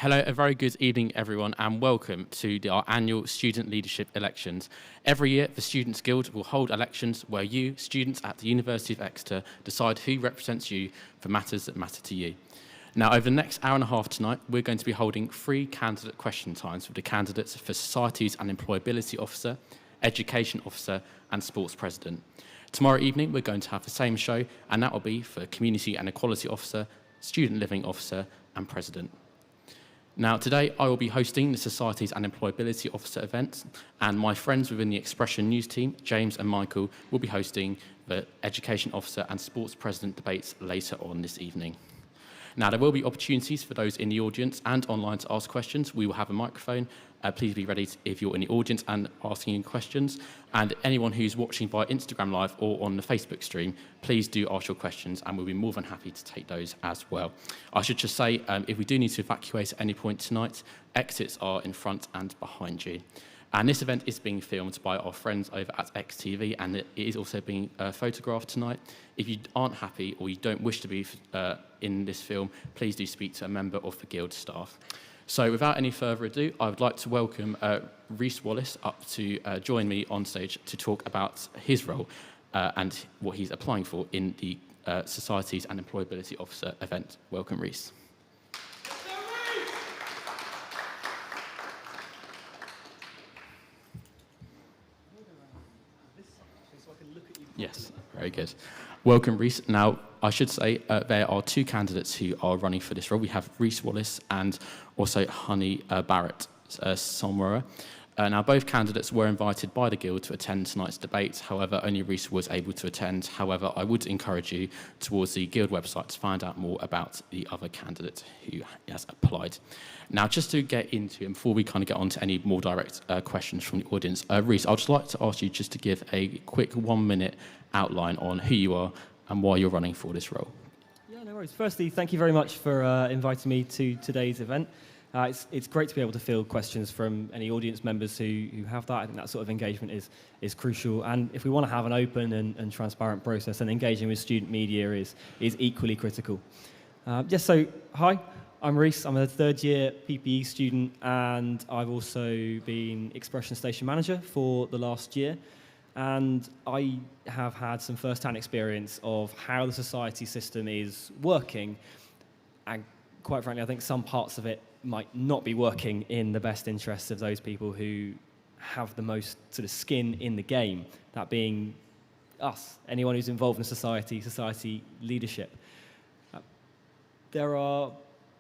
Hello, a very good evening, everyone, and welcome to our annual Student Leadership Elections. Every year, the Students' Guild will hold elections where you, students at the University of Exeter, decide who represents you for matters that matter to you. Now, over the next hour and a half tonight, we're going to be holding 3 candidate question times with the candidates for Societies and Employability Officer, Education Officer, and Sports President. Tomorrow evening, we're going to have the same show, and that will be for Community and Equality Officer, Student Living Officer, and President. Now, today I will be hosting the Societies and Employability Officer event, and my friends within the Expression News team, James and Michael, will be hosting the Education Officer and Sports President debates later on this evening. Now, there will be opportunities for those in the audience and online to ask questions. We will have a microphone. Please be ready if you're in the audience and asking questions. And anyone who's watching via Instagram Live or on the Facebook stream, please do ask your questions, and we'll be more than happy to take those as well. I should just say, if we do need to evacuate at any point tonight, exits are in front and behind you. And this event is being filmed by our friends over at XTV, and it is also being photographed tonight. If you aren't happy or you don't wish to be in this film, please do speak to a member of the Guild staff. So without any further ado, I would like to welcome Rhys Wallis up to join me on stage to talk about his role and what he's applying for in the Societies and Employability Officer event. Welcome, Rhys. Yes, very good. Welcome, Rhys. Now, I should say there are 2 candidates who are running for this role. We have Rhys Wallis and also Honey Barrett Somaya. Now, both candidates were invited by the Guild to attend tonight's debate. However, only Rhys was able to attend. However, I would encourage you towards the Guild website to find out more about the other candidate who has applied. Now, just to get into it, before we kind of get on to any more direct questions from the audience, Rhys, I'd just like to ask you just to give a quick 1-minute outline on who you are and why you're running for this role. Yeah, no worries. Firstly, thank you very much for inviting me to today's event. It's great to be able to field questions from any audience members who have that. I think that sort of engagement is crucial. And if we want to have an open and transparent process, then engaging with student media is equally critical. So hi, I'm Rhys. I'm a 3rd-year PPE student, and I've also been Expression Station Manager for the last year. And I have had some first-hand experience of how the society system is working. And quite frankly, I think some parts of it might not be working in the best interests of those people who have the most sort of skin in the game, that being us, anyone who's involved in society leadership. There are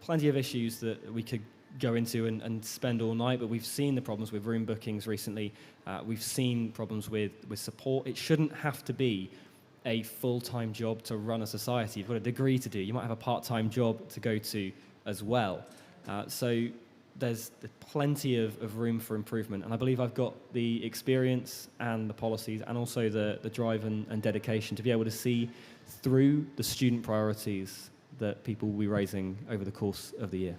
plenty of issues that we could go into and spend all night, but we've seen the problems with room bookings recently. We've seen problems with support. It shouldn't have to be a full-time job to run a society. You've got a degree to do. You might have a part-time job to go to as well. So there's plenty of room for improvement. And I believe I've got the experience and the policies and also the drive and dedication to be able to see through the student priorities that people will be raising over the course of the year.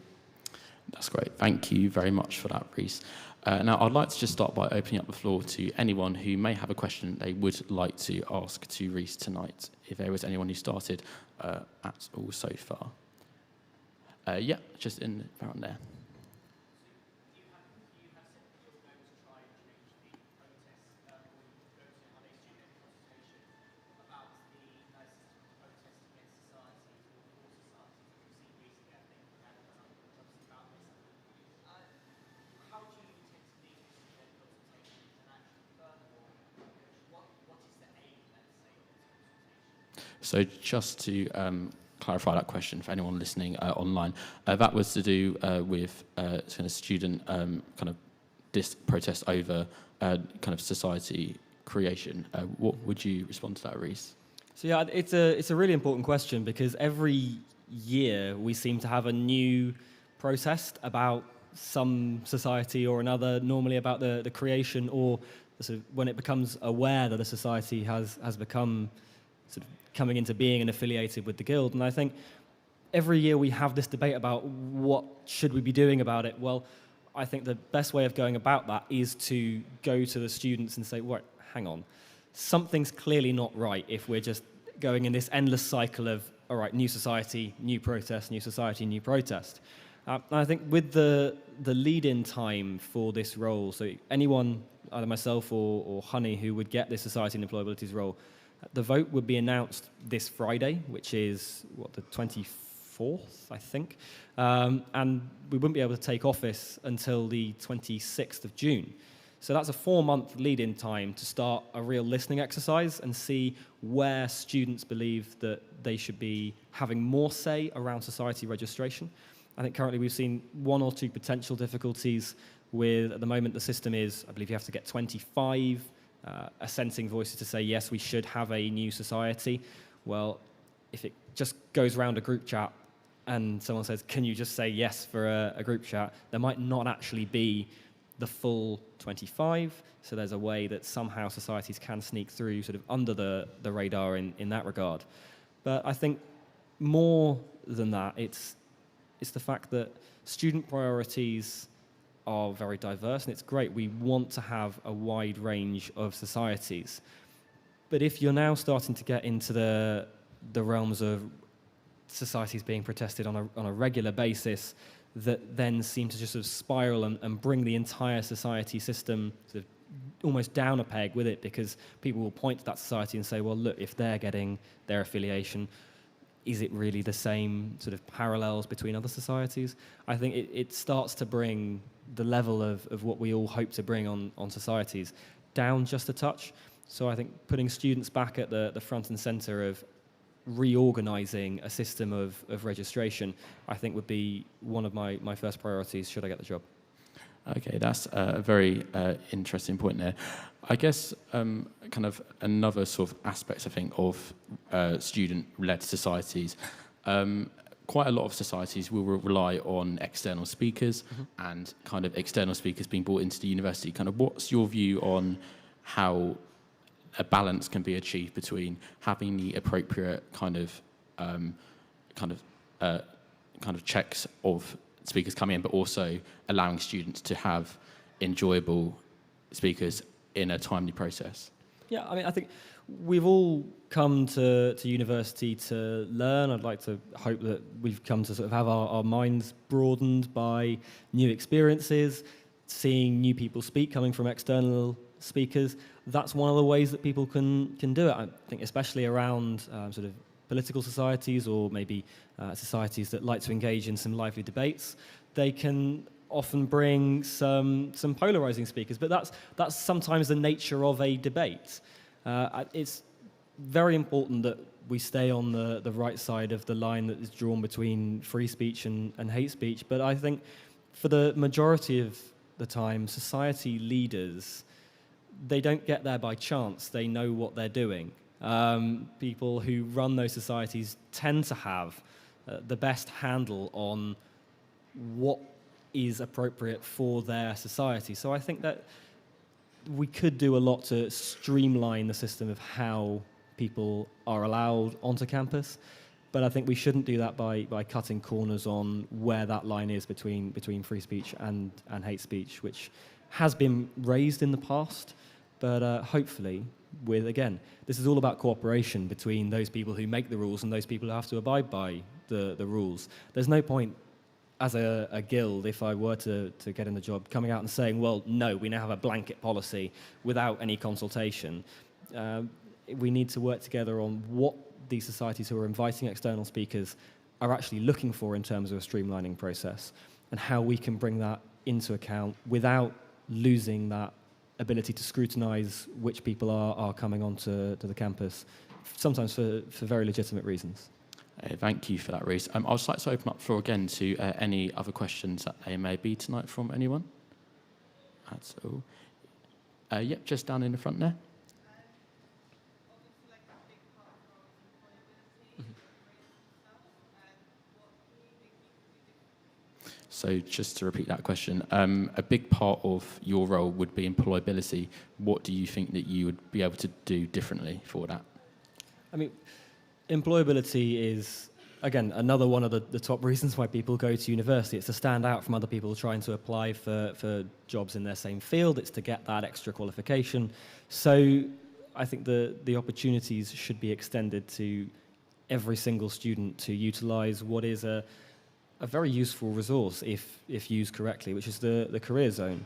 That's great. Thank you very much for that, Rhys. Now, I'd like to just start by opening up the floor to anyone who may have a question they would like to ask to Rhys tonight, if there was anyone who started at all so far. Yeah, just in around there. So just to clarify that question for anyone listening online, that was to do with kind of student kind of protest over kind of society creation. What would you respond to that, Rhys? So yeah, it's a really important question because every year we seem to have a new protest about some society or another, normally about the creation or sort of when it becomes aware that a society has become sort of coming into being and affiliated with the Guild. And I think every year we have this debate about what should we be doing about it. Well, I think the best way of going about that is to go to the students and say, wait, hang on, something's clearly not right if we're just going in this endless cycle of, all right, new society, new protest, new society, new protest. I think with the lead-in time for this role, so anyone, either myself or Honey, who would get this Society and Employability's role, the vote would be announced this Friday, which is, the 24th, I think. And we wouldn't be able to take office until the 26th of June. So that's a 4-month lead-in time to start a real listening exercise and see where students believe that they should be having more say around society registration. I think currently we've seen 1 or 2 potential difficulties with, at the moment, the system is, I believe you have to get 25 assenting voices to say, yes, we should have a new society. Well, if it just goes around a group chat and someone says, can you just say yes for a group chat, there might not actually be the full 25. So there's a way that somehow societies can sneak through sort of under the radar in that regard. But I think more than that, it's the fact that student priorities are very diverse, and it's great. We want to have a wide range of societies. But if you're now starting to get into the realms of societies being protested on a regular basis that then seem to just sort of spiral and bring the entire society system sort of almost down a peg with it, because people will point to that society and say, well, look, if they're getting their affiliation, is it really the same sort of parallels between other societies? I think it starts to bring the level of what we all hope to bring on societies down just a touch. So I think putting students back at the front and center of reorganizing a system of registration, I think would be one of my first priorities should I get the job. Okay, that's a very interesting point there. I guess kind of another sort of aspect, I think, of student-led societies. Quite a lot of societies will rely on external speakers and kind of external speakers being brought into the university. Kind of what's your view on how a balance can be achieved between having the appropriate kind of checks of speakers coming in, but also allowing students to have enjoyable speakers in a timely process? Yeah, I mean, I think we've all come to university to learn. I'd like to hope that we've come to sort of have our minds broadened by new experiences, seeing new people speak coming from external speakers. That's one of the ways that people can do it. I think especially around sort of political societies or maybe societies that like to engage in some lively debates, they can often bring some polarizing speakers, but that's sometimes the nature of a debate. It's very important that we stay on the right side of the line that is drawn between free speech and hate speech, but I think for the majority of the time, society leaders, they don't get there by chance. They know what they're doing. People who run those societies tend to have the best handle on what is appropriate for their society. So I think that we could do a lot to streamline the system of how people are allowed onto campus, but I think we shouldn't do that by cutting corners on where that line is between free speech and hate speech, which has been raised in the past, but hopefully again, this is all about cooperation between those people who make the rules and those people who have to abide by the rules. There's no point as a guild, if I were to get in the job, coming out and saying, well, no, we now have a blanket policy without any consultation. We need to work together on what these societies who are inviting external speakers are actually looking for in terms of a streamlining process, and how we can bring that into account without losing that ability to scrutinize which people are coming onto the campus, sometimes for very legitimate reasons. Thank you for that, Rhys. I'd just like to open up the floor again to any other questions that there may be tonight from anyone. That's all. Yep, just down in the front there. So just to repeat that question, a big part of your role would be employability. What do you think that you would be able to do differently for that? I mean, employability is, again, another one of the top reasons why people go to university. It's to stand out from other people trying to apply for jobs in their same field. It's to get that extra qualification. So I think the opportunities should be extended to every single student to utilize what is a a very useful resource if used correctly, which is the career zone.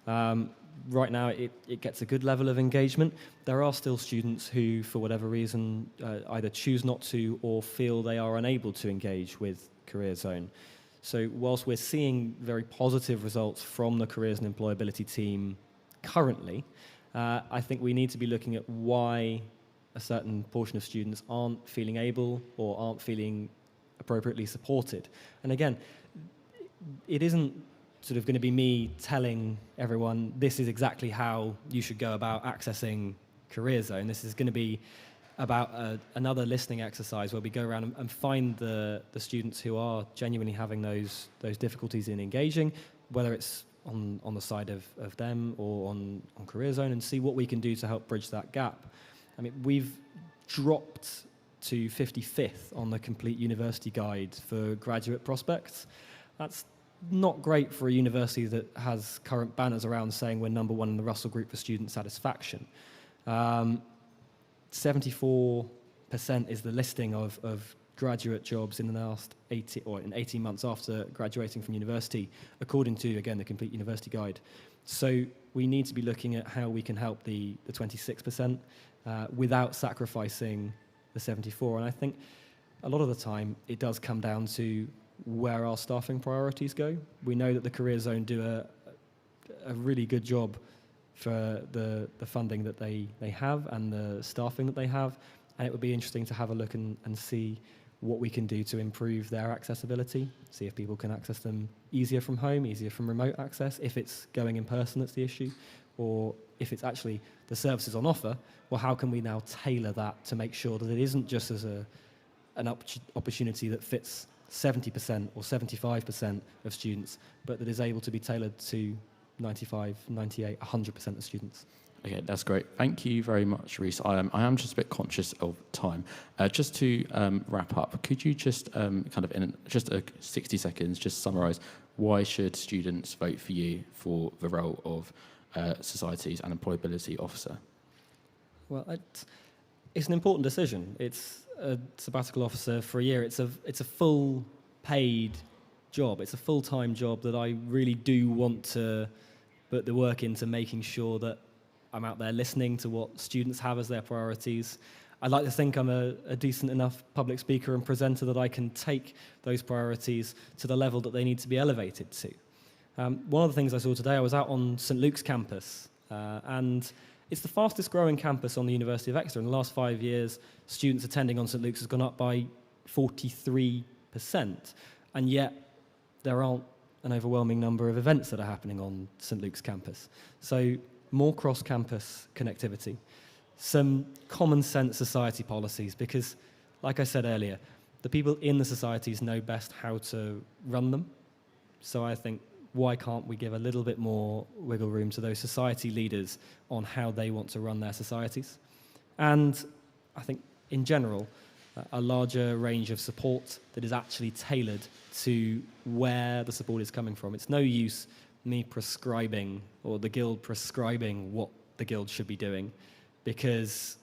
Right now, it gets a good level of engagement. There are still students who, for whatever reason, either choose not to or feel they are unable to engage with Career Zone. So whilst we're seeing very positive results from the Careers and Employability team currently, I think we need to be looking at why a certain portion of students aren't feeling able or aren't feeling appropriately supported. And again, it isn't sort of going to be me telling everyone this is exactly how you should go about accessing Career Zone. This is going to be about another listening exercise where we go around and find the students who are genuinely having those difficulties in engaging, whether it's on the side of them or on Career Zone, and see what we can do to help bridge that gap. I mean, we've dropped to 55th on the Complete University Guide for graduate prospects. That's not great for a university that has current banners around saying we're number one in the Russell Group for student satisfaction. 74% is the listing of graduate jobs in the last 18 months after graduating from university, according to, again, the Complete University Guide. So we need to be looking at how we can help the 26% without sacrificing the 74%. And I think a lot of the time it does come down to where our staffing priorities go. We know that the Career Zone do a really good job for the funding that they have and the staffing that they have, and it would be interesting to have a look and see what we can do to improve their accessibility, see if people can access them easier from home, easier from remote access, if it's going in person that's the issue, or if it's actually the services on offer, well, how can we now tailor that to make sure that it isn't just as an opportunity that fits 70% or 75% of students, but that is able to be tailored to 95, 98, 100% of students. Okay, that's great. Thank you very much, Rhys. I am just a bit conscious of time. Just to wrap up, could you just kind of in just 60 seconds, just summarise why should students vote for you for the role of Societies and Employability Officer? Well, it's an important decision. It's a sabbatical officer for a year. It's a full paid job. It's a full-time job that I really do want to put the work into making sure that I'm out there listening to what students have as their priorities. I'd like to think I'm a decent enough public speaker and presenter that I can take those priorities to the level that they need to be elevated to. One of the things I saw today, I was out on St Luke's campus, and it's the fastest growing campus on the University of Exeter. In the last 5 years, students attending on St Luke's has gone up by 43%, and yet there aren't an overwhelming number of events that are happening on St Luke's campus. So more cross-campus connectivity, some common sense society policies, because like I said earlier, the people in the societies know best how to run them. So I think, why can't we give a little bit more wiggle room to those society leaders on how they want to run their societies? And I think, in general, a larger range of support that is actually tailored to where the support is coming from. It's no use me prescribing, or the Guild prescribing what the Guild should be doing, because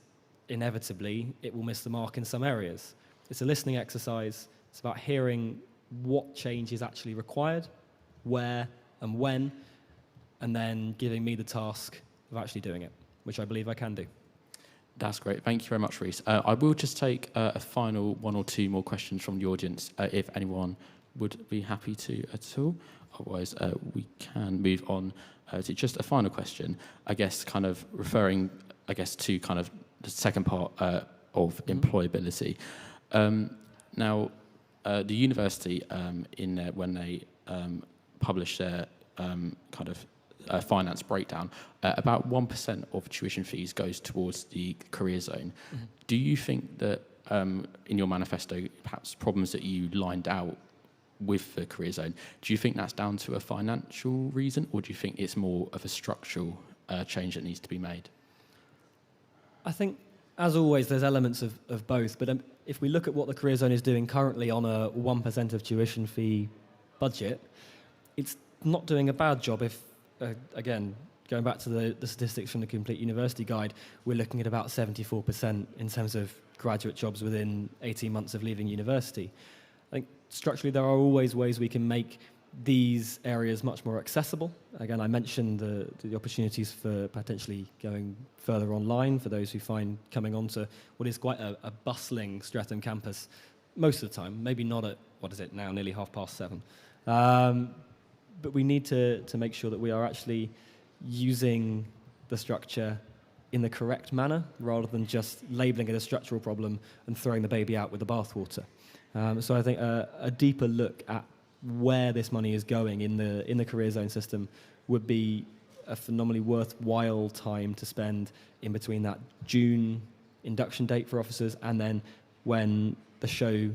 inevitably it will miss the mark in some areas. It's a listening exercise. It's about hearing what change is actually required, where and when, and then giving me the task of actually doing it, which I believe I can do. That's great. Thank you very much, Rhys. I will just take a final one or two more questions from the audience, if anyone would be happy to at all. Otherwise, we can move on to just a final question, I guess, kind of referring, I guess, to kind of the second part of employability. Now, the university, when they publish their kind of finance breakdown, about 1% of tuition fees goes towards the career zone. Mm-hmm. Do you think that in your manifesto, perhaps problems that you lined out with the career zone, do you think that's down to a financial reason, or do you think it's more of a structural change that needs to be made? I think, as always, there's elements of both, but if we look at what the career zone is doing currently on a 1% of tuition fee budget, it's not doing a bad job. If again, going back to the statistics from the Complete University Guide, we're looking at about 74% in terms of graduate jobs within 18 months of leaving university. I think structurally, there are always ways we can make these areas much more accessible. Again, I mentioned the opportunities for potentially going further online for those who find coming onto what is quite a bustling Streatham campus most of the time, maybe not at, what is it now, nearly 7:30. But we need to make sure that we are actually using the structure in the correct manner rather than just labelling it a structural problem and throwing the baby out with the bathwater. So I think a deeper look at where this money is going in the career zone system would be a phenomenally worthwhile time to spend in between that June induction date for officers and then when the show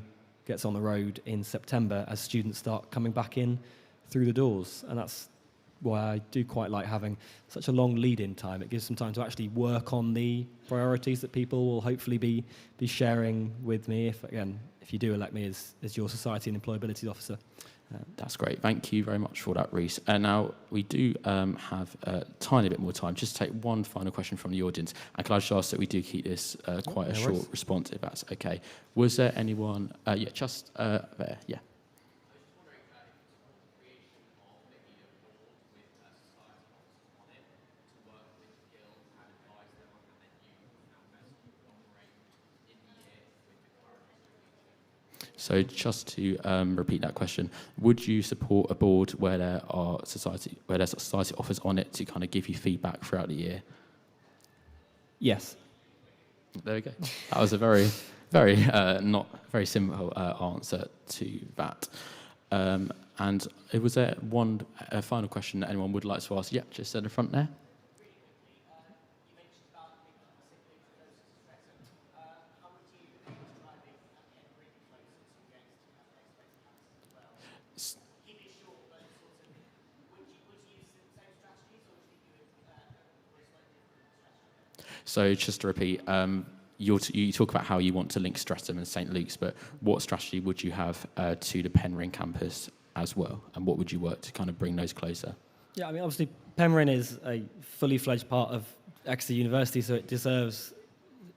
gets on the road in September as students start coming back in through the doors. And that's why I do quite like having such a long lead-in time. It gives them time to actually work on the priorities that people will hopefully be sharing with me if you do elect me as your Society and Employability Officer. That's great. Thank you very much for that, Rhys. And now we do have a tiny bit more time. Just take one final question from the audience. And can I just ask that we do keep this quite a short response, if that's okay. Was there anyone? Just there. Yeah. So just to repeat that question, would you support a board where there's society offers on it to kind of give you feedback throughout the year? Yes. There we go. That was a very, very not very simple answer to that. And was there one final question that anyone would like to ask? Yeah, just at the front there. So just to repeat, you talk about how you want to link Streatham and St Luke's, but what strategy would you have to the Penryn campus as well? And what would you work to kind of bring those closer? Yeah, I mean, obviously, Penryn is a fully fledged part of Exeter University, so it deserves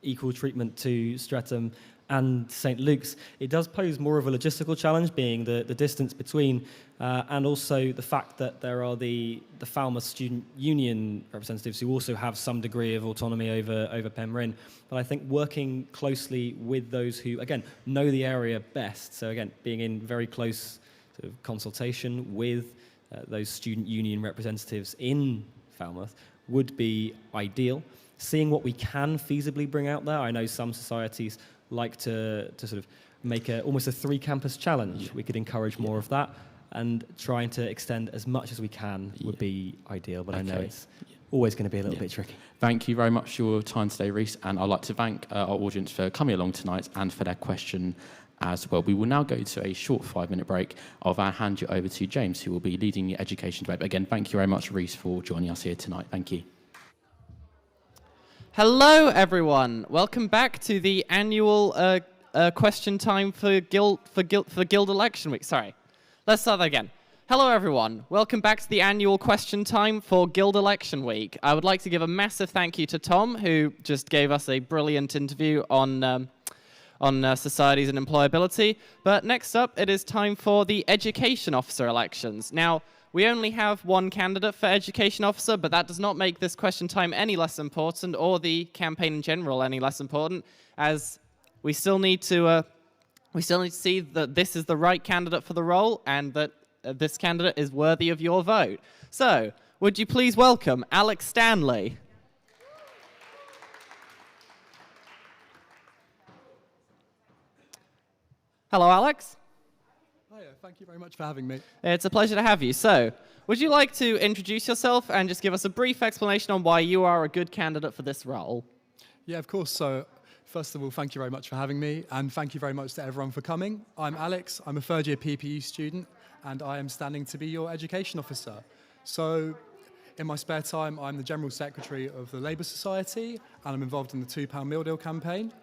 equal treatment to Streatham and St Luke's. It does pose more of a logistical challenge, being the distance between, and also the fact that there are the Falmouth Student Union representatives who also have some degree of autonomy over Penryn. But I think working closely with those who, again, know the area best, so again, being in very close sort of consultation with those student union representatives in Falmouth would be ideal. Seeing what we can feasibly bring out there. I know some societies like to sort of make almost a 3-campus challenge. Yeah. We could encourage more of that, and trying to extend as much as we can would be ideal, but I know it's always going to be a little bit tricky. Thank you very much for your time today, Rhys, and I'd like to thank our audience for coming along tonight and for their question as well. We will now go to a short 5-minute break. I'll hand you over to James, who will be leading the education debate. Again, thank you very much, Rhys, for joining us here tonight. Thank you. Hello, everyone. Welcome back to the annual question time for Guild Election Week. Sorry, let's start that again. Hello, everyone. Welcome back to the annual question time for Guild Election Week. I would like to give a massive thank you to Tom, who just gave us a brilliant interview on Societies and Employability. But next up, it is time for the Education Officer elections. Now, we only have one candidate for Education Officer, but that does not make this question time any less important, or the campaign in general any less important, as we still need to see that this is the right candidate for the role, and that this candidate is worthy of your vote. So, would you please welcome Alex Stanley? Hello, Alex. Thank you very much for having me. It's a pleasure to have you. So, would you like to introduce yourself and just give us a brief explanation on why you are a good candidate for this role? Yeah, of course. So, first of all, thank you very much for having me, and thank you very much to everyone for coming. I'm Alex. I'm a third-year PPE student, and I am standing to be your education officer. So, in my spare time, I'm the General Secretary of the Labour Society, and I'm involved in the £2 meal deal campaign.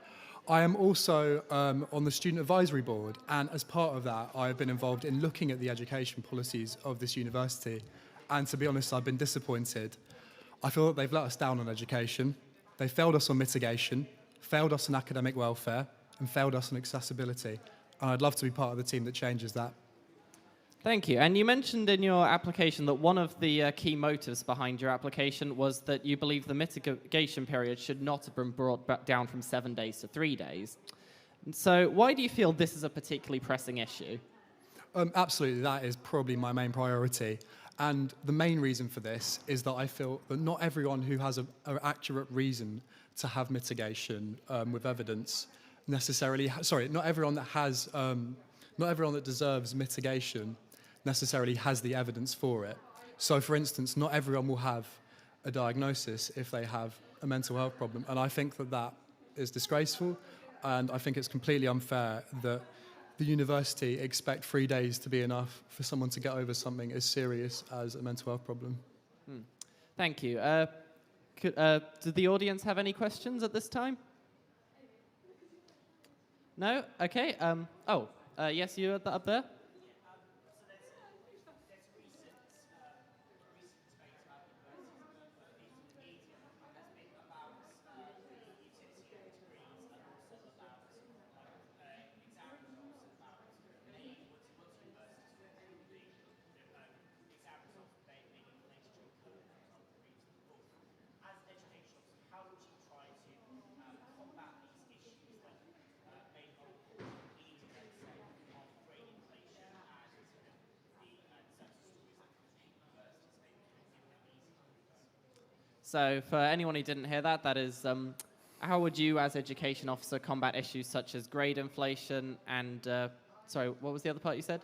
I am also on the Student Advisory Board, and as part of that, I have been involved in looking at the education policies of this university. And to be honest, I've been disappointed. I feel that they've let us down on education, they failed us on mitigation, failed us on academic welfare, and failed us on accessibility. And I'd love to be part of the team that changes that. Thank you. And you mentioned in your application that one of the key motives behind your application was that you believe the mitigation period should not have been brought back down from 7 days to 3 days. And so why do you feel this is a particularly pressing issue? Absolutely, that is probably my main priority. And the main reason for this is that I feel that not everyone who has an accurate reason to have mitigation with evidence necessarily, not everyone that deserves mitigation necessarily has the evidence for it. So, for instance, not everyone will have a diagnosis if they have a mental health problem. And I think that that is disgraceful, and I think it's completely unfair that the university expect 3 days to be enough for someone to get over something as serious as a mental health problem. Thank you. Do the audience have any questions at this time? No? Okay. Yes, you up there? So for anyone who didn't hear that, that is, how would you as education officer combat issues such as grade inflation and, sorry, what was the other part you said?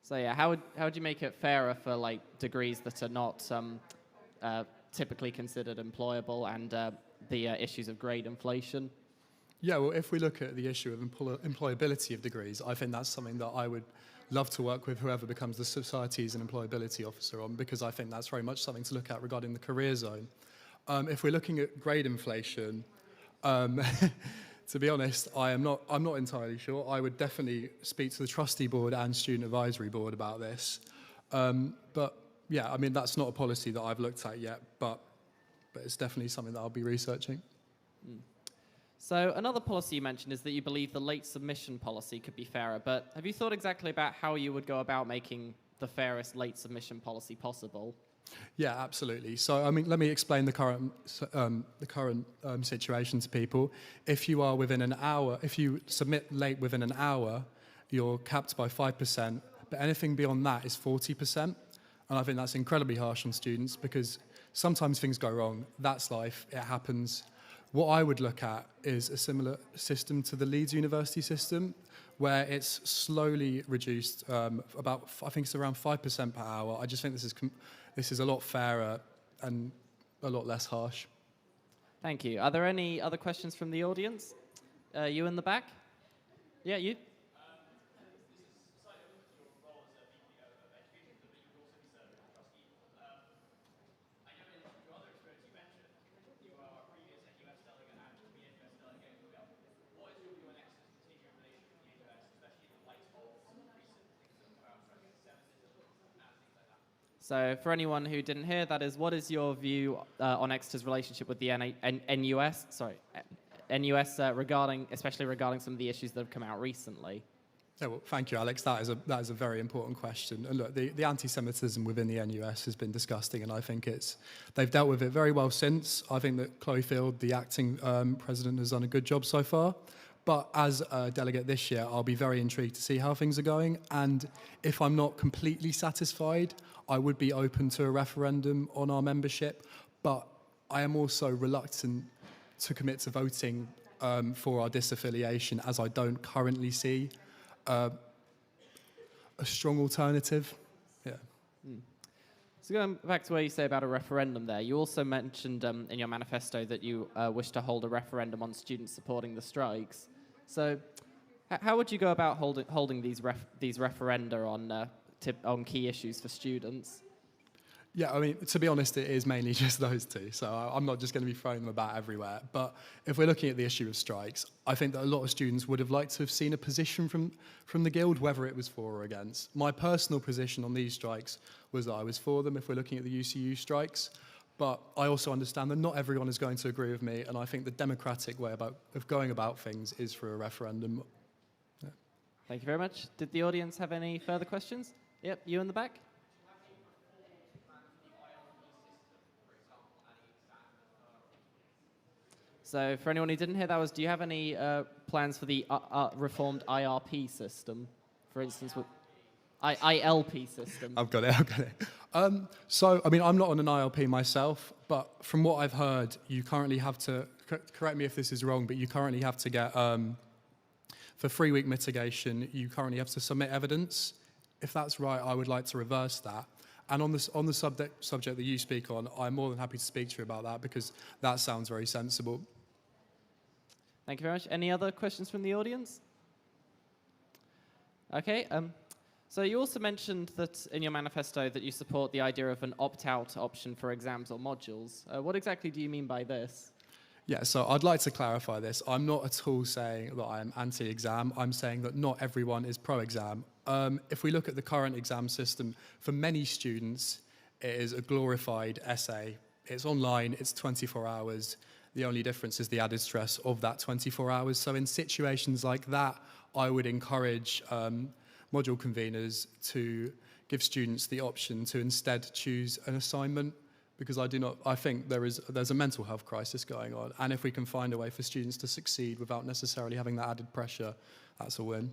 So yeah, how would you make it fairer for like degrees that are not typically considered employable and the issues of grade inflation? Yeah, well, if we look at the issue of employability of degrees, I think that's something that I would love to work with whoever becomes the Societies and Employability Officer on, because I think that's very much something to look at regarding the career zone. If we're looking at grade inflation, to be honest, I'm not entirely sure. I would definitely speak to the trustee board and student advisory board about this. But yeah, I mean, that's not a policy that I've looked at yet, but it's definitely something that I'll be researching. So another policy you mentioned is that you believe the late submission policy could be fairer, but have you thought exactly about how you would go about making the fairest late submission policy possible? Yeah, absolutely. So, I mean, let me explain the current situation to people. If you are within an hour, if you submit late within an hour, you're capped by 5%, but anything beyond that is 40%. And I think that's incredibly harsh on students because sometimes things go wrong. That's life. It happens. What I would look at is a similar system to the Leeds University system, where it's slowly reduced about, I think it's around 5% per hour. I just think this is a lot fairer and a lot less harsh. Thank you. Are there any other questions from the audience? You in the back? Yeah, you. So for anyone who didn't hear, that is, what is your view on Exeter's relationship with the NUS especially regarding some of the issues that have come out recently? Yeah, well, thank you, Alex. That is a very important question. And look, the anti-Semitism within the NUS has been disgusting, and I think they've dealt with it very well since. I think that Chloe Field, the acting president, has done a good job so far. But as a delegate this year, I'll be very intrigued to see how things are going. And if I'm not completely satisfied, I would be open to a referendum on our membership. But I am also reluctant to commit to voting for our disaffiliation, as I don't currently see a strong alternative. Yeah. So going back to what you say about a referendum there, you also mentioned in your manifesto that you wish to hold a referendum on students supporting the strikes. So how would you go about holding these referenda on key issues for students? Yeah, I mean, to be honest, it is mainly just those two. So I'm not just going to be throwing them about everywhere. But if we're looking at the issue of strikes, I think that a lot of students would have liked to have seen a position from the Guild, whether it was for or against. My personal position on these strikes was that I was for them if we're looking at the UCU strikes. But I also understand that not everyone is going to agree with me, and I think the democratic way of going about things is through a referendum. Yeah. Thank you very much. Did the audience have any further questions? Yep, you in the back. So for anyone who didn't hear, that was, do you have any plans for the reformed IRP system? For instance, with ILP system. I've got it. So, I mean, I'm not on an ILP myself, but from what I've heard, you currently have to, correct me if this is wrong, but you currently have to get, for 3-week mitigation, you currently have to submit evidence. If that's right, I would like to reverse that. And on the subject that you speak on, I'm more than happy to speak to you about that because that sounds very sensible. Thank you very much. Any other questions from the audience? Okay. So you also mentioned that in your manifesto that you support the idea of an opt-out option for exams or modules. What exactly do you mean by this? Yeah, so I'd like to clarify this. I'm not at all saying that I'm anti-exam. I'm saying that not everyone is pro-exam. If we look at the current exam system, for many students, it is a glorified essay. It's online, it's 24 hours. The only difference is the added stress of that 24 hours. So in situations like that, I would encourage module conveners to give students the option to instead choose an assignment, because I think there's a mental health crisis going on, and if we can find a way for students to succeed without necessarily having that added pressure, that's a win.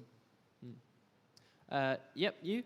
Yep, you?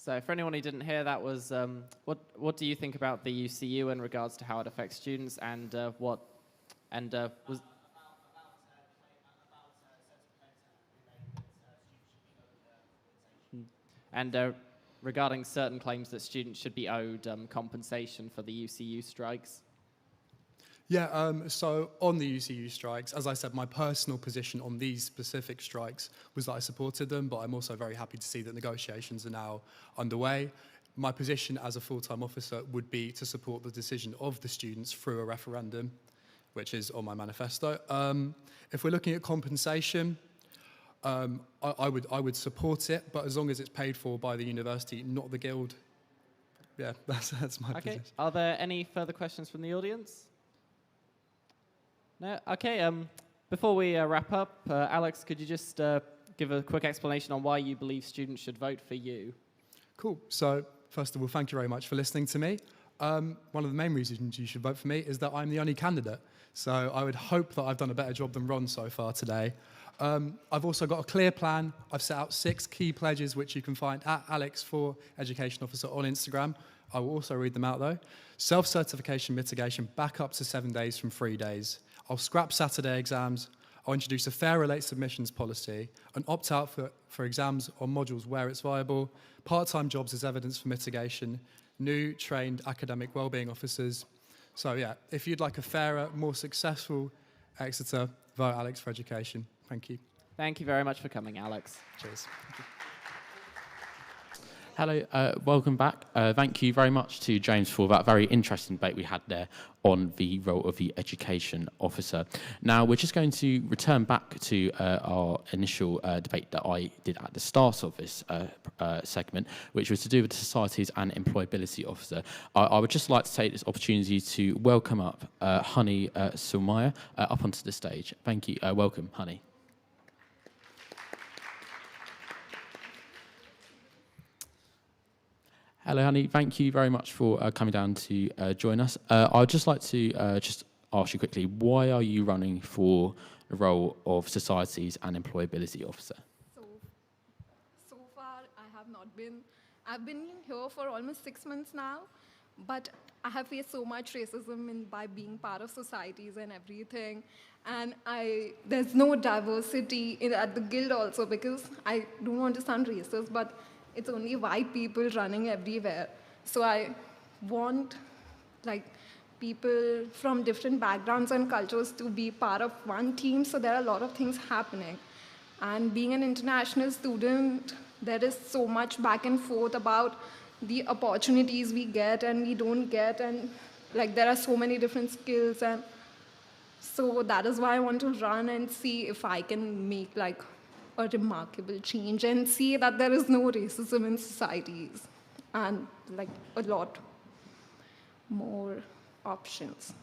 So for anyone who didn't hear, that was what do you think about the UCU in regards to how it affects students, and regarding certain claims that students should be owed compensation for the UCU strikes? Yeah, so on the UCU strikes, as I said, my personal position on these specific strikes was that I supported them, but I'm also very happy to see that negotiations are now underway. My position as a full-time officer would be to support the decision of the students through a referendum, which is on my manifesto. If we're looking at compensation, I would support it, but as long as it's paid for by the university, not the guild. Yeah, that's my position. Are there any further questions from the audience? No? Okay, before we wrap up, Alex, could you just give a quick explanation on why you believe students should vote for you? Cool. So, first of all, thank you very much for listening to me. One of the main reasons you should vote for me is that I'm the only candidate. So I would hope that I've done a better job than Ron so far today. I've also got a clear plan. I've set out 6 key pledges, which you can find at Alex4 Education Officer on Instagram. I will also read them out, though. Self-certification mitigation back up to 7 days from 3 days. I'll scrap Saturday exams. I'll introduce a fair late submissions policy, an opt-out for exams or modules where it's viable, part-time jobs as evidence for mitigation, new trained academic wellbeing officers. So yeah, if you'd like a fairer, more successful Exeter, vote Alex for Education. Thank you. Thank you very much for coming, Alex. Cheers. Hello, welcome back. Thank you very much to James for that very interesting debate we had there on the role of the education officer. Now, we're just going to return back to our initial debate that I did at the start of this segment, which was to do with the Societies and Employability officer. I would just like to take this opportunity to welcome up Honey Somaya up onto the stage. Thank you. Welcome, Honey. Hello, Honey. Thank you very much for coming down to join us. I'd just like to just ask you quickly, why are you running for the role of Societies and Employability Officer? So far, I have not been. I've been here for almost 6 months now, but I have faced so much racism by being part of societies and everything. And there's no diversity at the guild also, because I don't want to sound racist, but it's only white people running everywhere. So I want like people from different backgrounds and cultures to be part of one team. So there are a lot of things happening. And being an international student, there is so much back and forth about the opportunities we get and we don't get, and like there are so many different skills, and so that is why I want to run and see if I can make like a remarkable change and see that there is no racism in societies and like a lot more options.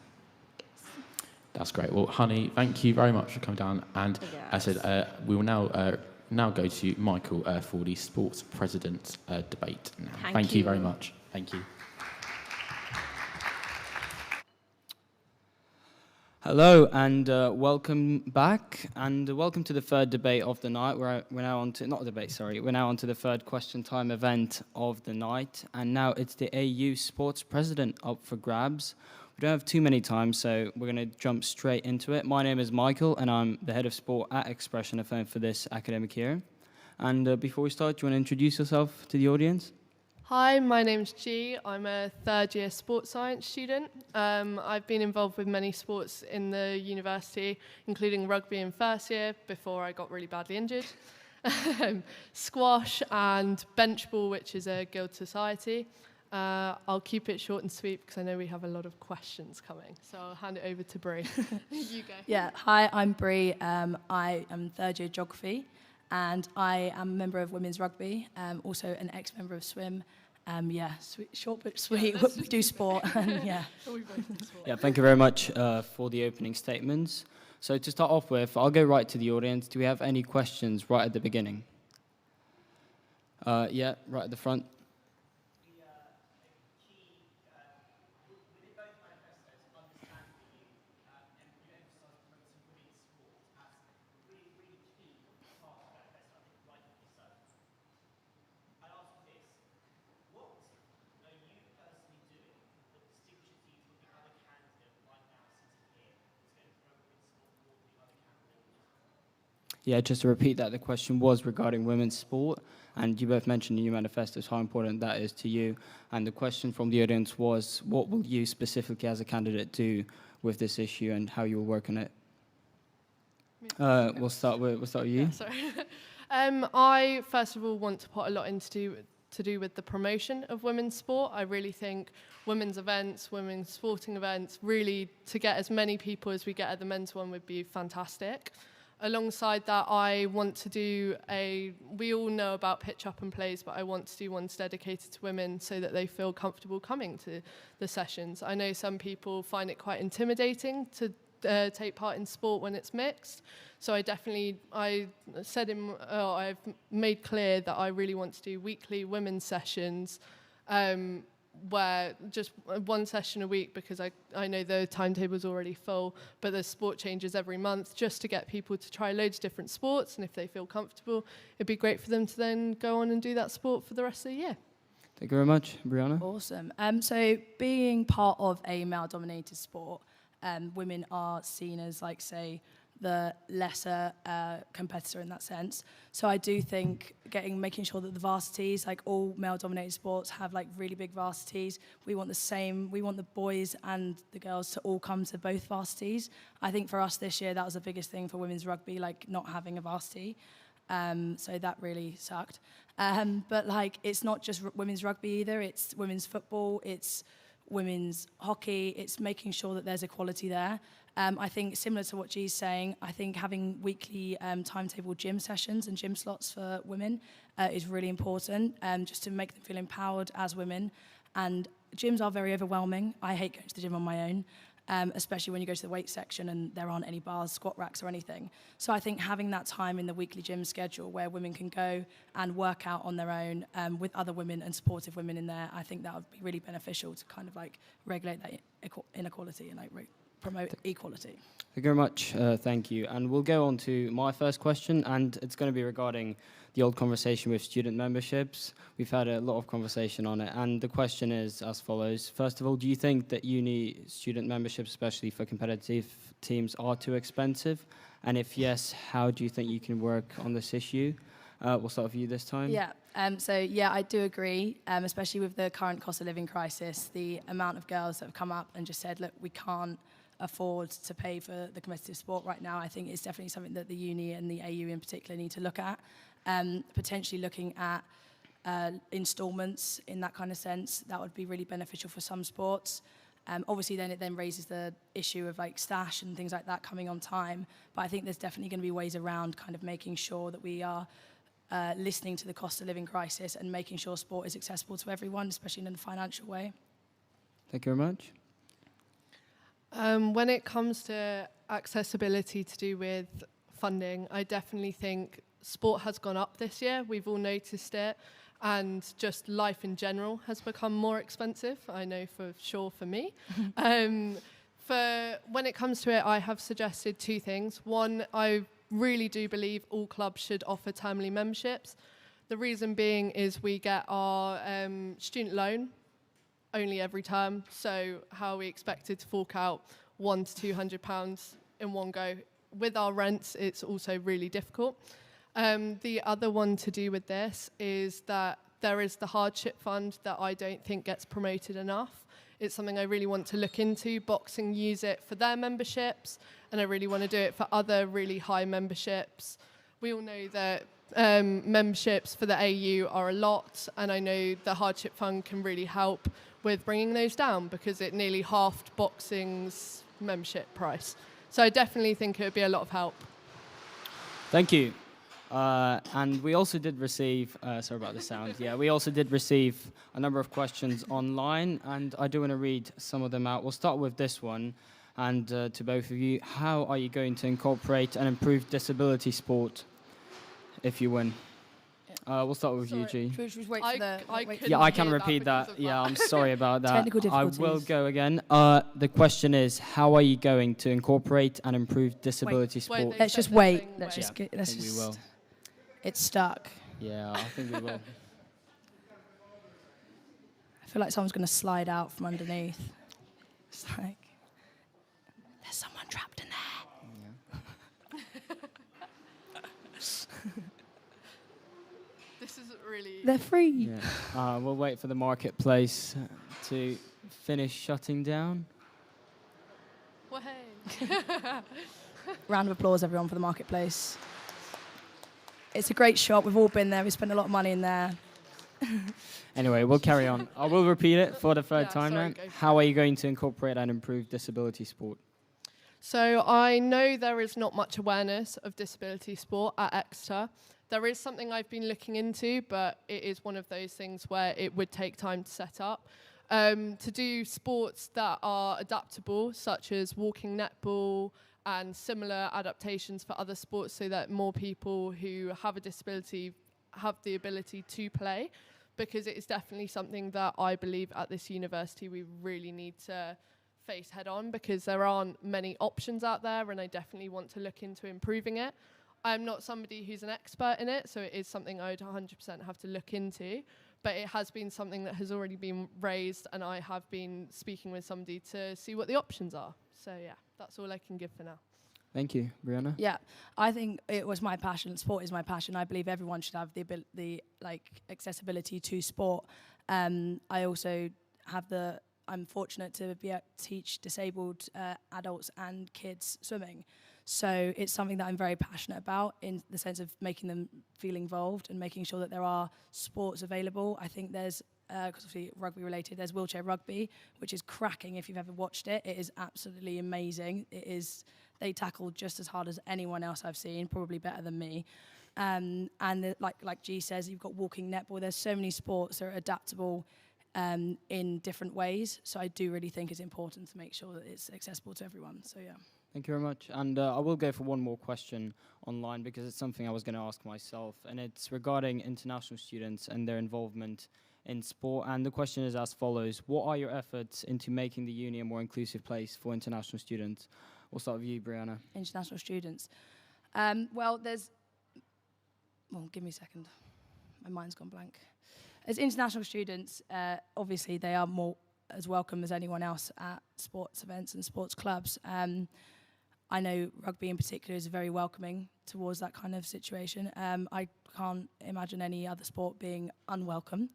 That's great. Well, Honey, thank you very much for coming down. And as I said, we will now go to Michael for the sports president debate. Thank you very much. Thank you. Hello and welcome back, and welcome to the third debate of the night. We're now on to, not a debate, sorry, we're now on to the third question time event of the night, and now it's the AU Sports President up for grabs. We don't have too many time, so we're going to jump straight into it. My name is Michael, and I'm the head of sport at Expression FM for this academic year. And before we start, do you want to introduce yourself to the audience? Hi, my name's G. I'm a third-year sports science student. I've been involved with many sports in the university, including rugby in first year before I got really badly injured, squash and bench ball, which is a guild society. I'll keep it short and sweet because I know we have a lot of questions coming. So I'll hand it over to Bri. You go. Yeah, hi, I'm Bri. I am third-year geography, and I am a member of women's rugby, also an ex-member of swim. Short but sweet. Yeah, we do sport. And, yeah. We both do sport. Yeah, thank you very much for the opening statements. So to start off with, I'll go right to the audience. Do we have any questions right at the beginning? Yeah, right at the front. Yeah, just to repeat that, the question was regarding women's sport, and you both mentioned in your manifestos how important that is to you. And the question from the audience was, what will you specifically as a candidate do with this issue and how you will work on it? We'll start with you. Yeah, sorry. I, first of all, want to put a lot to do with the promotion of women's sport. I really think women's events, women's sporting events, really to get as many people as we get at the men's one would be fantastic. Alongside that, I want to do we all know about pitch up and plays, but I want to do ones dedicated to women so that they feel comfortable coming to the sessions. I know some people find it quite intimidating to take part in sport when it's mixed. So I've made clear that I really want to do weekly women's sessions, where just one session a week, because I know the timetable's already full, but the sport changes every month, just to get people to try loads of different sports, and if they feel comfortable, it'd be great for them to then go on and do that sport for the rest of the year. Thank you very much. Brianna? Awesome. So being part of a male-dominated sport, women are seen as, like, say, the lesser competitor in that sense. So I do think making sure that the varsities, like all male-dominated sports, have like really big varsities. We want the same. We want the boys and the girls to all come to both varsities. I think for us this year, that was the biggest thing for women's rugby, like not having a varsity. So that really sucked. But like, it's not just women's rugby either. It's women's football. It's women's hockey. It's making sure that there's equality there. I think similar to what G's saying, I think having weekly timetable gym sessions and gym slots for women is really important, just to make them feel empowered as women. And gyms are very overwhelming. I hate going to the gym on my own, especially when you go to the weight section and there aren't any bars, squat racks or anything. So I think having that time in the weekly gym schedule where women can go and work out on their own with other women and supportive women in there, I think that would be really beneficial to kind of like regulate that inequality and like promote equality. Thank you very much. Thank you. And we'll go on to my first question, and it's going to be regarding the old conversation with student memberships. We've had a lot of conversation on it, and the question is as follows. First of all, do you think that uni student memberships, especially for competitive teams, are too expensive? And if yes, how do you think you can work on this issue? We'll start with you this time. Yeah, I do agree, especially with the current cost of living crisis, the amount of girls that have come up and just said, look, we can't afford to pay for the competitive sport right now. I think it's definitely something that the uni and the AU in particular need to look at. Potentially looking at instalments in that kind of sense, that would be really beneficial for some sports. Obviously, then it then raises the issue of like stash and things like that coming on time. But I think there's definitely going to be ways around kind of making sure that we are listening to the cost of living crisis and making sure sport is accessible to everyone, especially in a financial way. Thank you very much. When it comes to accessibility to do with funding, I definitely think sport has gone up this year. We've all noticed it. And just life in general has become more expensive, I know for sure for me. For when it comes to it, I have suggested two things. One, I really do believe all clubs should offer termly memberships. The reason being is we get our student loan only every term, so how are we expected to fork out £100 to £200 in one go? With our rents, it's also really difficult. The other one to do with this is that there is the hardship fund that I don't think gets promoted enough. It's something I really want to look into. Boxing use it for their memberships, and I really want to do it for other really high memberships. We all know that memberships for the AU are a lot, and I know the hardship fund can really help with bringing those down because it nearly halved boxing's membership price. So I definitely think it would be a lot of help. Thank you. And we also did receive, sorry about the sound, we also did receive a number of questions online, and I do want to read some of them out. We'll start with this one, and to both of you, how are you going to incorporate and improve disability sport if you win? We'll start with you, G. Should we wait for the... I can repeat that. Yeah, I'm sorry about that. Technical I difficulties. will go again. The question is, how are you going to incorporate and improve disability sport? Let's just wait. I think we will. It's stuck. Yeah, I think we will. I feel like someone's going to slide out from underneath. It's like, there's someone trapped in there. This isn't really... They're free. Yeah. We'll wait for the marketplace to finish shutting down. Well, hey. Round of applause, everyone, for the marketplace. It's a great shop. We've all been there. We spent a lot of money in there. Anyway, we'll carry on. I will repeat it for the third time now. Go How are you going to incorporate and improve disability sport? So I know there is not much awareness of disability sport at Exeter. There is something I've been looking into, but it is one of those things where it would take time to set up. To do sports that are adaptable, such as walking netball, and similar adaptations for other sports so that more people who have a disability have the ability to play, because it is definitely something that I believe at this university we really need to face head on, because there aren't many options out there, and I definitely want to look into improving it. I'm not somebody who's an expert in it, so it is something I would 100% have to look into, but it has been something that has already been raised, and I have been speaking with somebody to see what the options are. So yeah, that's all I can give for now. Thank you, Brianna. Yeah, I think it was my passion. Sport is my passion. I believe everyone should have the accessibility to sport. I also have I'm fortunate to be able to teach disabled adults and kids swimming. So it's something that I'm very passionate about in the sense of making them feel involved and making sure that there are sports available. I think there's, because obviously rugby related, there's wheelchair rugby, which is cracking if you've ever watched it. It is absolutely amazing. They tackle just as hard as anyone else I've seen, probably better than me. Like G says, you've got walking netball. There's so many sports that are adaptable in different ways. So I do really think it's important to make sure that it's accessible to everyone. So yeah. Thank you very much. And I will go for one more question online because it's something I was going to ask myself, and it's regarding international students and their involvement in sport. And the question is as follows: what are your efforts into making the uni a more inclusive place for international students? We'll start with you, Brianna. International students. Give me a second. My mind's gone blank. As international students, obviously they are more as welcome as anyone else at sports events and sports clubs. I know rugby in particular is very welcoming towards that kind of situation. I can't imagine any other sport being unwelcome,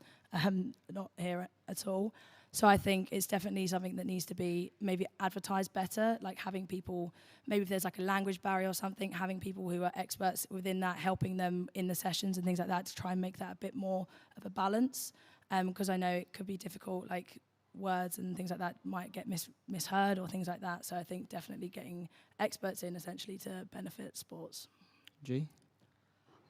not here at all. So I think it's definitely something that needs to be maybe advertised better, like having people, maybe if there's like a language barrier or something, having people who are experts within that, helping them in the sessions and things like that to try and make that a bit more of a balance. Because I know it could be difficult, like words and things like that might get misheard or things like that. So I think definitely getting experts in essentially to benefit sports. G?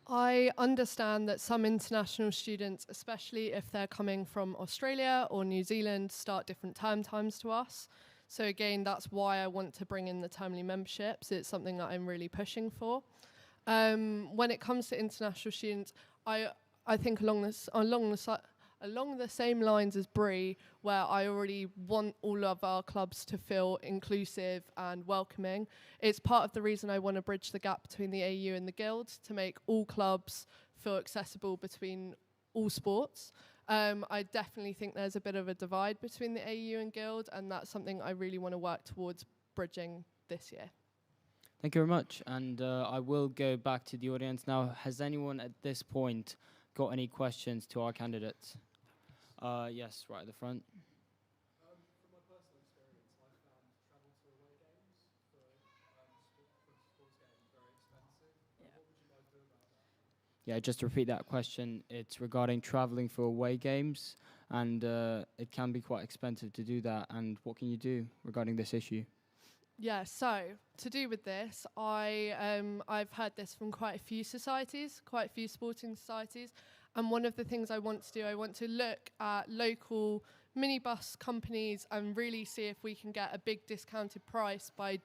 I understand that some international students, especially if they're coming from Australia or New Zealand, start different term times to us. So again, that's why I want to bring in the termly memberships. It's something that I'm really pushing for. When it comes to international students, I think along the same lines as Brie, where I already want all of our clubs to feel inclusive and welcoming. It's part of the reason I want to bridge the gap between the AU and the Guild to make all clubs feel accessible between all sports. I definitely think there's a bit of a divide between the AU and Guild, and that's something I really want to work towards bridging this year. Thank you very much. And I will go back to the audience now. Has anyone at this point got any questions to our candidates? Yes, right at the front. From my personal experience, I found travel to away games for sports games very expensive. Yeah. What would you guys do about that? Yeah, just to repeat that question, it's regarding traveling for away games, and it can be quite expensive to do that. And what can you do regarding this issue? Yeah, so to do with this, I've heard this from quite a few societies, quite a few sporting societies, and one of the things I want to do, I want to look at local minibus companies and really see if we can get a big discounted price by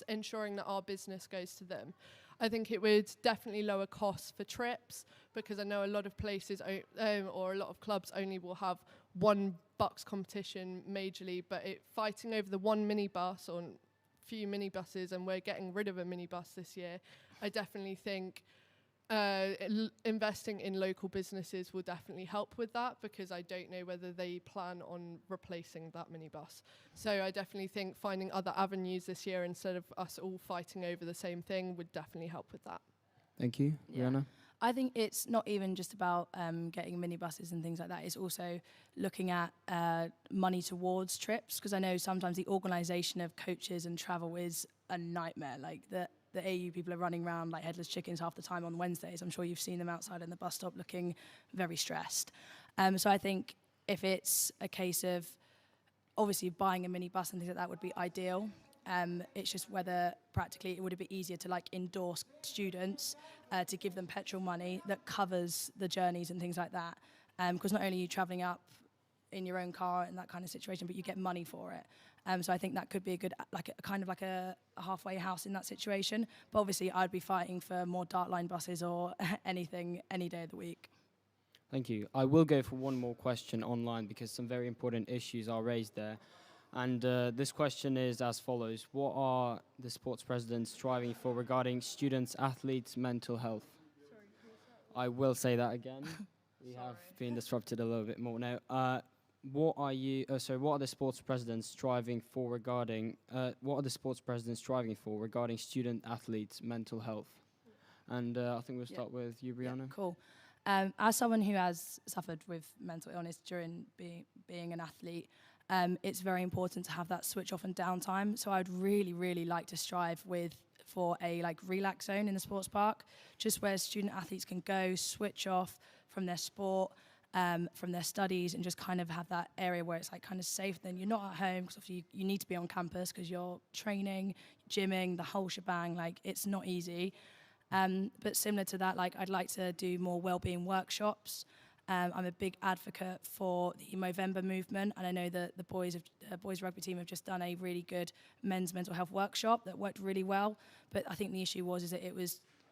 ensuring that our business goes to them. I think it would definitely lower costs for trips, because I know a lot of places or a lot of clubs only will have one bucks competition majorly, but fighting over the one minibus or few minibuses, and we're getting rid of a minibus this year, I definitely think investing in local businesses will definitely help with that, because I don't know whether they plan on replacing that minibus. So I definitely think finding other avenues this year instead of us all fighting over the same thing would definitely help with that. Thank you. Yeah. Brianna? I think it's not even just about getting minibuses and things like that. It's also looking at money towards trips, because I know sometimes the organisation of coaches and travel is a nightmare. Like the AU people are running around like headless chickens half the time on Wednesdays. I'm sure you've seen them outside in the bus stop looking very stressed. So I think if it's a case of obviously buying a minibus and things like that would be ideal. It's just whether practically it would be easier to like endorse students to give them petrol money that covers the journeys and things like that. Because not only are you travelling up in your own car in that kind of situation, but you get money for it. So I think that could be a good, kind of like a halfway house in that situation. But obviously I'd be fighting for more Dart Line buses or anything any day of the week. Thank you. I will go for one more question online because some very important issues are raised there. And this question is as follows. What are the sports presidents striving for regarding students, athletes, mental health? Sorry, I will say that again. We have been disrupted a little bit more now. What are the sports presidents striving for regarding student athletes' mental health? And I think we'll start with you, Brianna. Yeah, cool. As someone who has suffered with mental illness during being an athlete, it's very important to have that switch off and downtime. So I'd really, really like to strive for a relax zone in the sports park, just where student athletes can go, switch off from their sport, from their studies, and just kind of have that area where it's kind of safe. Then you're not at home, because you need to be on campus because you're training, gymming, the whole shebang. It's not easy. But similar to that, I'd like to do more wellbeing workshops. I'm a big advocate for the Movember movement, and I know that the boys rugby team have just done a really good men's mental health workshop that worked really well. But I think the issue was that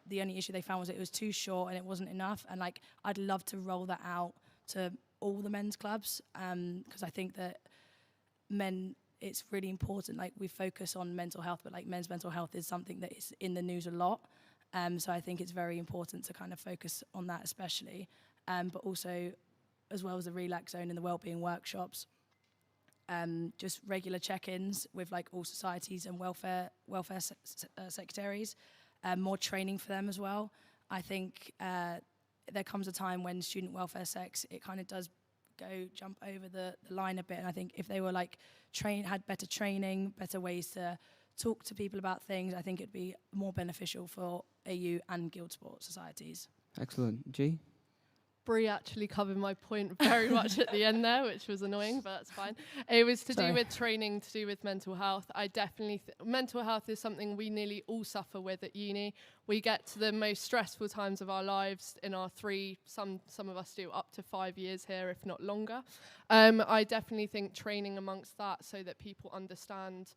the only issue they found was that it was too short and it wasn't enough. And I'd love to roll that out to all the men's clubs, because I think that it's really important. Like, we focus on mental health, but like men's mental health is something that is in the news a lot. So I think it's very important to kind of focus on that especially, but also as well as the relax zone and the wellbeing workshops. Just regular check-ins with like all societies and welfare secretaries, more training for them as well. I think there comes a time when student welfare sex, it kind of does jump over the line a bit. And I think if they were like had better training, better ways to talk to people about things, I think it'd be more beneficial for AU and guild sport societies. Excellent. G? Bree actually covered my point very much at the end there, which was annoying, but that's fine. It was to do with training, to do with mental health. I definitely mental health is something we nearly all suffer with at uni. We get to the most stressful times of our lives in our some of us do up to 5 years here, if not longer. I definitely think training amongst that so that people understand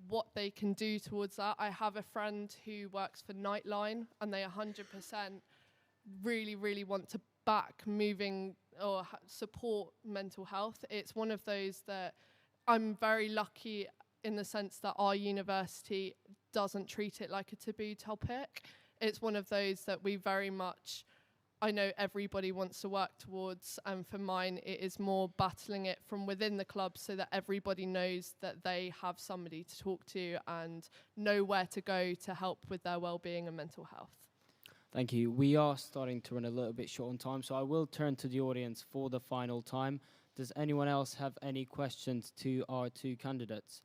what they can do towards that. I have a friend who works for Nightline, and they 100% really want to back moving or support mental health. It's one of those that I'm very lucky in the sense that our university doesn't treat it like a taboo topic. It's one of those that we very much, I know everybody wants to work towards, and for mine it is more battling it from within the club so that everybody knows that they have somebody to talk to and know where to go to help with their well-being and mental health. Thank you. We are starting to run a little bit short on time, so I will turn to the audience for the final time. Does anyone else have any questions to our two candidates?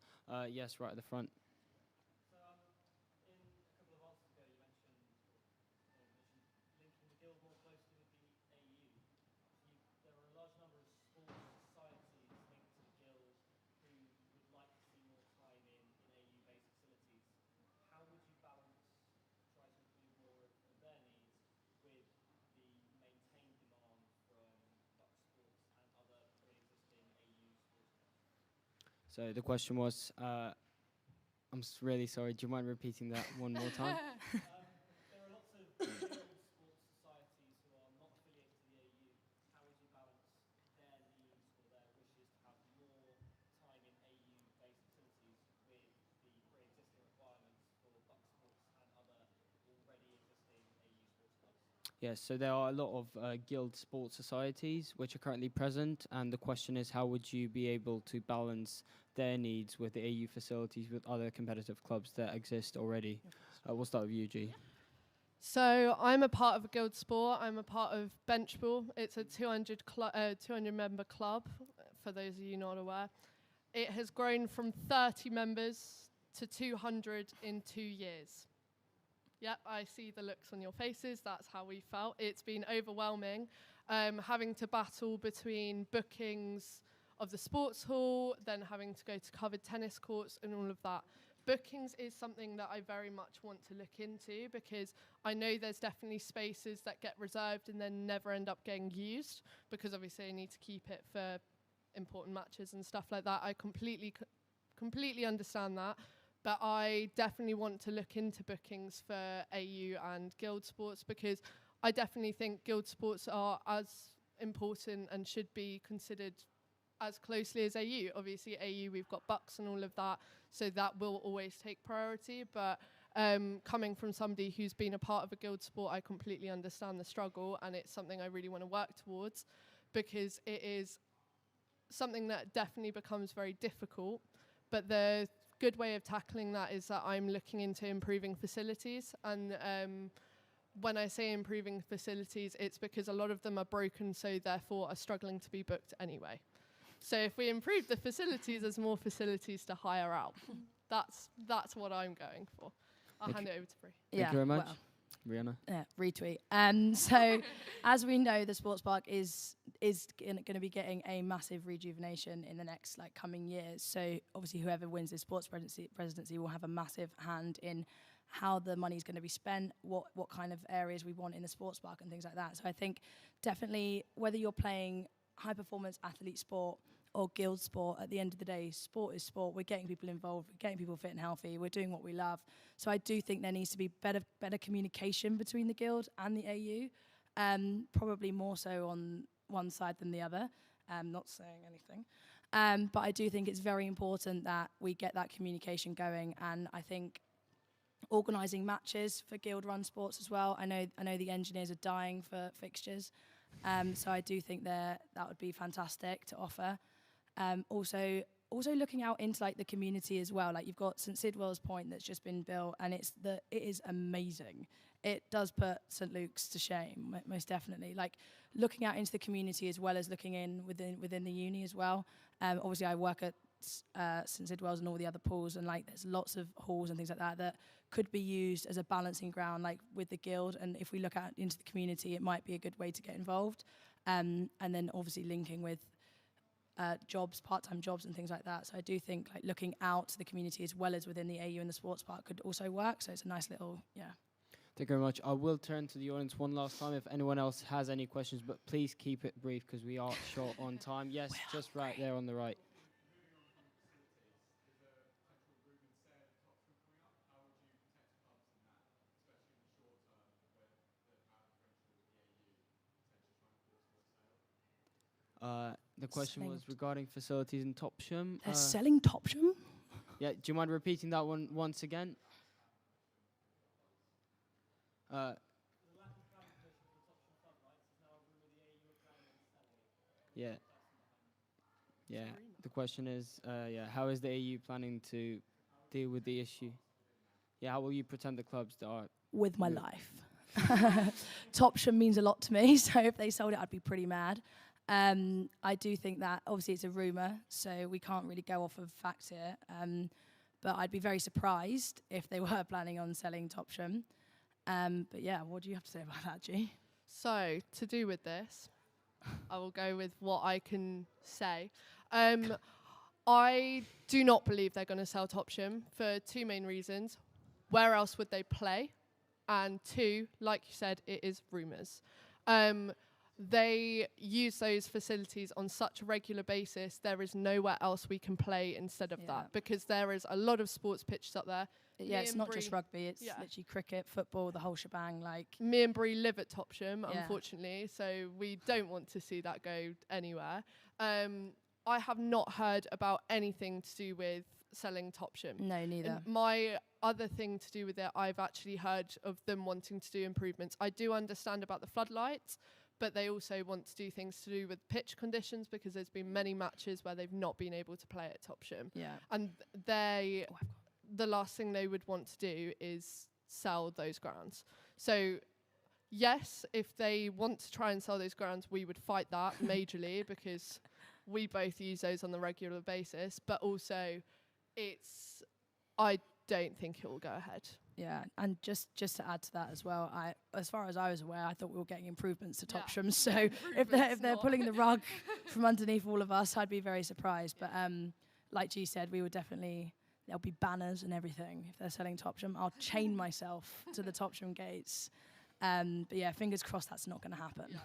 Yes, right at the front. So, in a couple of answers ago, you mentioned linking the guild more closely with the AU. There are a large number of sports societies linked to the guild who would like to see more time in AU-based facilities. How would you balance try to include more of their needs with the maintained demand from Buck Sports and other pre-existing AU sports clubs? So the question was, I'm really sorry, do you mind repeating that one more time? There are lots of guild sports societies who are not affiliated to the AU. How would you balance their needs or their wishes to have more time in AU-based facilities with the pre-existing requirements for Buck Sports and other already existing AU sports clubs? Yes, so there are a lot of guild sports societies which are currently present, and the question is, how would you be able to balance their needs with the AU facilities with other competitive clubs that exist already? We'll start with you, G. So I'm a part of a guild sport. I'm a part of Benchball. It's a 200 member club, for those of you not aware. It has grown from 30 members to 200 in 2 years. Yep, I see the looks on your faces. That's how we felt. It's been overwhelming, having to battle between bookings of the sports hall, then having to go to covered tennis courts and all of that. Bookings is something that I very much want to look into, because I know there's definitely spaces that get reserved and then never end up getting used, because obviously I need to keep it for important matches and stuff like that. I completely understand that. But I definitely want to look into bookings for AU and guild sports, because I definitely think guild sports are as important and should be considered as closely as AU. Obviously, AU, we've got Bucks and all of that, so that will always take priority. But coming from somebody who's been a part of a guild sport, I completely understand the struggle, and it's something I really want to work towards, because it is something that definitely becomes very difficult. But the good way of tackling that is that I'm looking into improving facilities, and when I say improving facilities, it's because a lot of them are broken, so therefore are struggling to be booked anyway. So if we improve the facilities, there's more facilities to hire out. That's what I'm going for. I'll hand it over to Bree. Thank you very much. Brianna? Yeah, retweet. So, as we know, the sports park is going to be getting a massive rejuvenation in the next coming years. So, obviously, whoever wins this sports presidency will have a massive hand in how the money is going to be spent, what kind of areas we want in the sports park and things like that. So, I think definitely whether you're playing high performance athlete sport or guild sport, at the end of the day, sport is sport. We're getting people involved, we're getting people fit and healthy, we're doing what we love. So I do think there needs to be better communication between the guild and the AU, probably more so on one side than the other. Not saying anything. But I do think it's very important that we get that communication going, and I think organising matches for guild-run sports as well. I know the engineers are dying for fixtures, so I do think that would be fantastic to offer. Also looking out into like the community as well. Like you've got St Sidwell's Point that's just been built, and it is amazing. It does put St Luke's to shame, most definitely. Like looking out into the community as well as looking in within the uni as well. Obviously, I work at St Sidwell's and all the other pools, and like there's lots of halls and things like that could be used as a balancing ground, like with the guild. And if we look out into the community, it might be a good way to get involved. And then obviously linking with jobs, part-time jobs and things like that. So I do think like looking out to the community as well as within the AU and the sports park could also work. So it's a nice little, yeah. Thank you very much. I will turn to the audience one last time if anyone else has any questions, but please keep it brief because we are short on time. Yes, just right there on the right. The question was regarding facilities in Topsham. They're selling Topsham? Yeah, do you mind repeating that one once again? Yeah. Yeah. The question is, how is the AU planning to deal with the issue? Yeah, how will you pretend the clubs that are... With my life. Topsham means a lot to me, so if they sold it, I'd be pretty mad. I do think that, obviously, it's a rumour, so we can't really go off of facts here. But I'd be very surprised if they were planning on selling Topsham. But yeah, what do you have to say about that, G? So, to do with this, I will go with what I can say. I do not believe they're going to sell Topsham for two main reasons. Where else would they play? And two, like you said, it is rumours. They use those facilities on such a regular basis, there is nowhere else we can play instead of that, because there is a lot of sports pitches up there. Yeah, it's not just rugby, it's literally cricket, football, the whole shebang. Like me and Bree live at Topsham, unfortunately, so we don't want to see that go anywhere. I have not heard about anything to do with selling Topsham. No, neither. And my other thing to do with it, I've actually heard of them wanting to do improvements. I do understand about the floodlights, but they also want to do things to do with pitch conditions, because there's been many matches where they've not been able to play at Topsham. Yeah. And the last thing they would want to do is sell those grounds. So yes, if they want to try and sell those grounds, we would fight that majorly, because we both use those on the regular basis. But also, I don't think it will go ahead. Yeah, and just to add to that as well, as far as I was aware, I thought we were getting improvements to Topsham. So if they're pulling the rug from underneath all of us, I'd be very surprised. But like G said, we would definitely, there'll be banners and everything if they're selling Topsham. I'll chain myself to the Topsham gates. But yeah, fingers crossed that's not going to happen.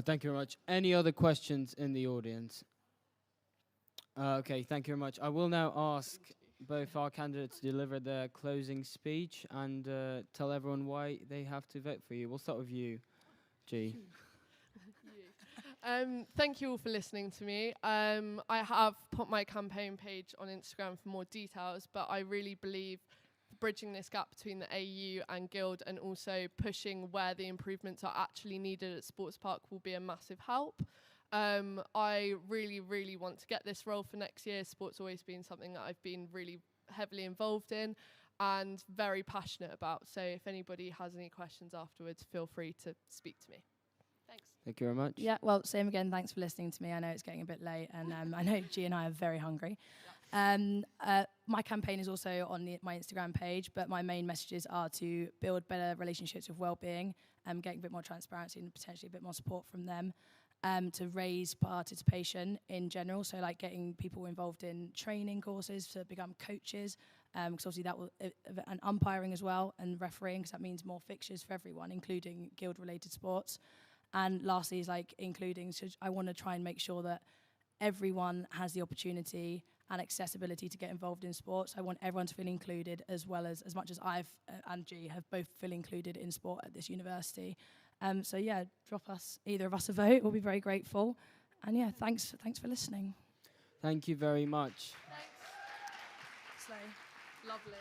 Thank you very much. Any other questions in the audience? Okay, thank you very much. I will now ask both our candidates to deliver their closing speech and tell everyone why they have to vote for you. We'll start with you, G. Thank you all for listening to me. I have put my campaign page on Instagram for more details, but I really believe bridging this gap between the AU and Guild, and also pushing where the improvements are actually needed at Sports Park, will be a massive help. I really, really want to get this role for next year. Sport's always been something that I've been really heavily involved in and very passionate about. So if anybody has any questions afterwards, feel free to speak to me. Thanks. Thank you very much. Yeah, well, same again. Thanks for listening to me. I know it's getting a bit late, and I know G and I are very hungry. My campaign is also on my Instagram page, but my main messages are to build better relationships with wellbeing, getting a bit more transparency and potentially a bit more support from them. To raise participation in general, so like getting people involved in training courses to become coaches, because obviously that will, and umpiring as well, and refereeing, because that means more fixtures for everyone, including guild-related sports. And lastly is like including, so I want to try and make sure that everyone has the opportunity and accessibility to get involved in sports. I want everyone to feel included, as well as much as I've and G have both feel included in sport at this university. So yeah, drop us, either of us, a vote. We'll be very grateful. And yeah, thanks for listening. Thank you very much. Thanks. Slay. Lovely.